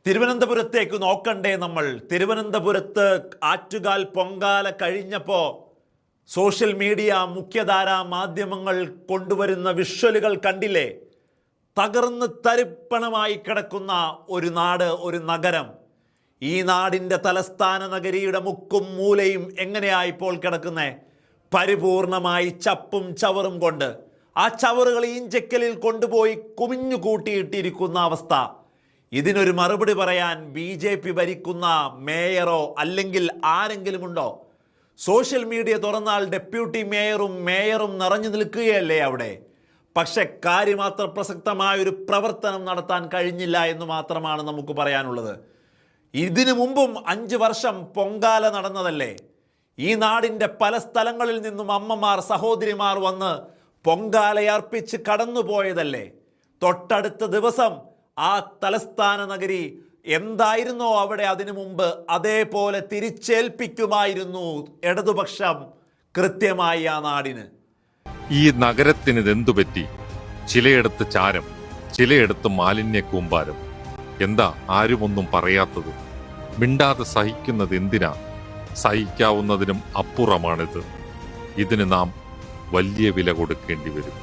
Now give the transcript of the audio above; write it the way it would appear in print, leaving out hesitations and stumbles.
തിരുവനന്തപുരത്തേക്ക് നോക്കണ്ടേ നമ്മൾ? തിരുവനന്തപുരത്ത് ആറ്റുകാൽ പൊങ്കാല കഴിഞ്ഞപ്പോൾ സോഷ്യൽ മീഡിയ മുഖ്യധാരാ മാധ്യമങ്ങൾ കൊണ്ടുവരുന്ന വിഷ്വലുകൾ കണ്ടില്ലേ? തകർന്ന് തരിപ്പണമായി കിടക്കുന്ന ഒരു നാട്, ഒരു നഗരം. ഈ നാടിൻ്റെ തലസ്ഥാന നഗരിയുടെ മുക്കും മൂലയും എങ്ങനെയായി ഇപ്പോൾ കിടക്കുന്നേ? പരിപൂർണമായി ചപ്പും ചവറും കൊണ്ട്. ആ ചവറുകൾ ഈഞ്ചക്കലിൽ കൊണ്ടുപോയി കുമിഞ്ഞു കൂട്ടിയിട്ടിരിക്കുന്ന അവസ്ഥ. ഇതിനൊരു മറുപടി പറയാൻ BJP ഭരിക്കുന്ന മേയറോ അല്ലെങ്കിൽ ആരെങ്കിലും ഉണ്ടോ? സോഷ്യൽ മീഡിയ തുറന്നാൽ ഡെപ്യൂട്ടി മേയറും നിറഞ്ഞു നിൽക്കുകയല്ലേ അവിടെ. പക്ഷെ കാര്യമാത്ര പ്രസക്തമായൊരു പ്രവർത്തനം നടത്താൻ കഴിഞ്ഞില്ല എന്ന് മാത്രമാണ് നമുക്ക് പറയാനുള്ളത്. ഇതിനു മുമ്പും 5 വർഷം പൊങ്കാല നടന്നതല്ലേ? ഈ നാടിൻ്റെ പല സ്ഥലങ്ങളിൽ നിന്നും അമ്മമാർ, സഹോദരിമാർ വന്ന് പൊങ്കാലയർപ്പിച്ച് കടന്നുപോയതല്ലേ? തൊട്ടടുത്ത ദിവസം ആ തലസ്ഥാന നഗരി എന്തായിരുന്നോ അവിടെ അതിനു മുമ്പ്, അതേപോലെ തിരിച്ചേൽപ്പിക്കുമായിരുന്നു ഇടതുപക്ഷം കൃത്യമായി ആ നാടിന്. ഈ നഗരത്തിന് ഇതെന്തു പറ്റി? ചിലയിടത്ത് ചാരം, ചിലയിടത്ത് മാലിന്യ കൂമ്പാരം. എന്താ ആരുമൊന്നും പറയാത്തത്? മിണ്ടാതെ സഹിക്കുന്നത് എന്തിനാ? സഹിക്കാവുന്നതിനും അപ്പുറമാണിത്. ഇതിന് നാം വലിയ വില കൊടുക്കേണ്ടി വരും.